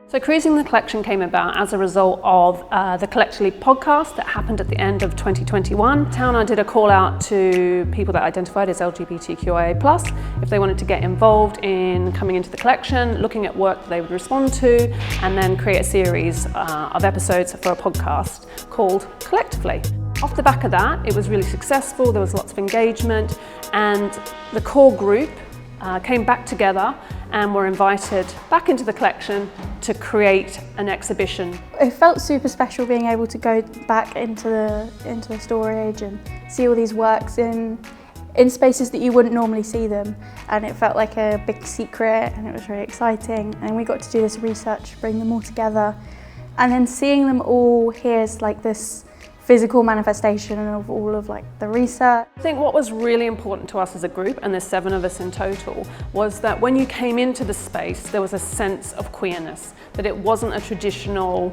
So Cruising the Collection came about as a result of the Collectively podcast that happened at the end of 2021. Town did a call out to people that identified as LGBTQIA+, if they wanted to get involved in coming into the collection, looking at work that they would respond to, and then create a series of episodes for a podcast called Collectively. Off the back of that, it was really successful, there was lots of engagement, and the core group came back together and were invited back into the collection to create an exhibition. It felt super special being able to go back into the storage and see all these works in spaces that you wouldn't normally see them, and it felt like a big secret, and it was really exciting. And we got to do this research, bring them all together, and then seeing them all here is like this physical manifestation of all of the research. I think what was really important to us as a group, and there's 7 of us in total, was that when you came into the space there was a sense of queerness, that it wasn't a traditional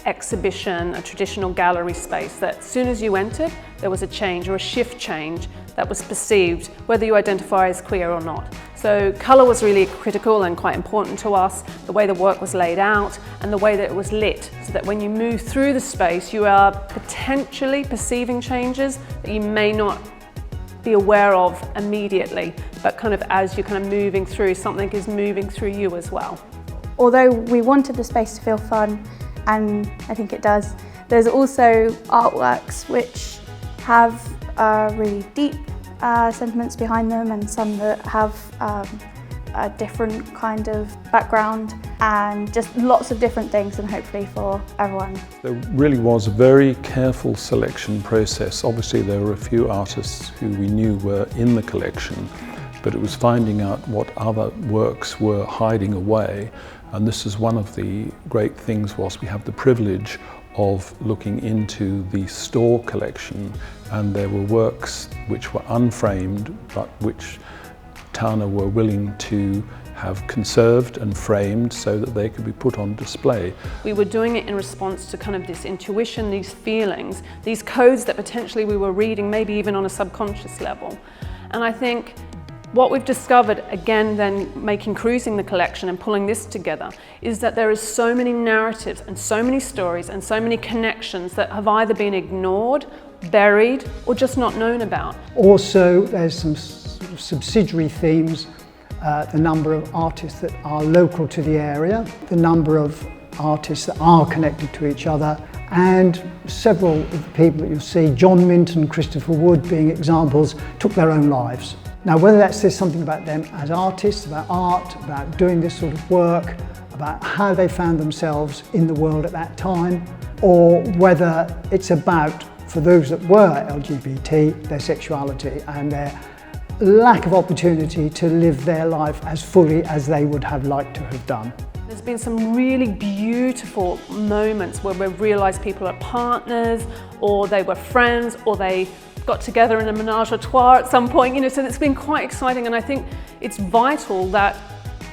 exhibition, a traditional gallery space, that as soon as you entered there was a change or a shift change that was perceived, whether you identify as queer or not. So colour was really critical and quite important to us, the way the work was laid out and the way that it was lit, so that when you move through the space you are potentially perceiving changes that you may not be aware of immediately, but kind of as you're kind of moving through, something is moving through you as well. Although we wanted the space to feel fun, and I think it does, there's also artworks which have really deep sentiments behind them, and some that have a different kind of background, and just lots of different things, and hopefully for everyone. There really was a very careful selection process. Obviously there were a few artists who we knew were in the collection, but it was finding out what other works were hiding away. And this is one of the great things, was we have the privilege of looking into the store collection, and there were works which were unframed but which Towner were willing to have conserved and framed so that they could be put on display. We were doing it in response to kind of this intuition, these feelings, these codes that potentially we were reading, maybe even on a subconscious level. And I think what we've discovered, again then making Cruising the Collection and pulling this together, is that there is so many narratives and so many stories and so many connections that have either been ignored, buried, or just not known about. Also, there's some sort of subsidiary themes, the number of artists that are local to the area, the number of artists that are connected to each other, and several of the people that you'll see, John Minton and Christopher Wood being examples, took their own lives. Now, whether that says something about them as artists, about art, about doing this sort of work, about how they found themselves in the world at that time, or whether it's about, for those that were LGBT, their sexuality and their lack of opportunity to live their life as fully as they would have liked to have done. There's been some really beautiful moments where we've realised people are partners, or they were friends, or they got together in a menage a trois at some point, so it's been quite exciting. And I think it's vital that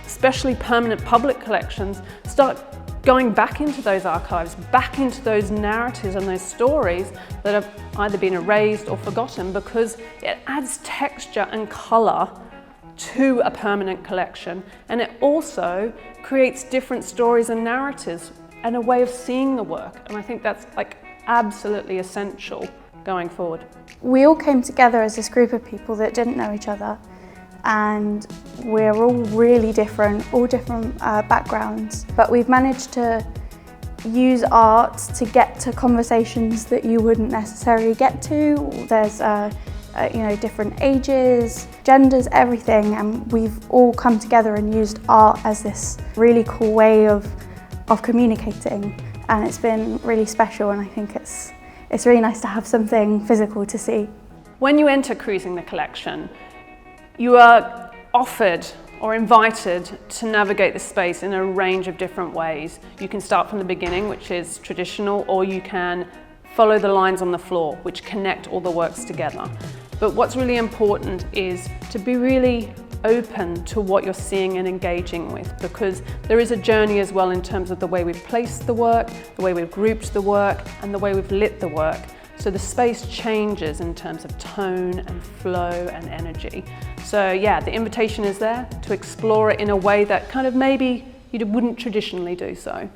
especially permanent public collections start going back into those archives, back into those narratives and those stories that have either been erased or forgotten, because it adds texture and colour to a permanent collection, and it also creates different stories and narratives and a way of seeing the work, and I think that's absolutely essential going forward. We all came together as this group of people that didn't know each other, and we're all really different, all different backgrounds, but we've managed to use art to get to conversations that you wouldn't necessarily get to. There's different ages, genders, everything, and we've all come together and used art as this really cool way of communicating, and it's been really special, and I think it's really nice to have something physical to see. When you enter Cruising the Collection, you are offered or invited to navigate the space in a range of different ways. You can start from the beginning, which is traditional, or you can follow the lines on the floor, which connect all the works together. But what's really important is to be really open to what you're seeing and engaging with, because there is a journey as well in terms of the way we've placed the work, the way we've grouped the work, and the way we've lit the work. So the space changes in terms of tone and flow and energy. So yeah, the invitation is there to explore it in a way that kind of maybe you wouldn't traditionally do so.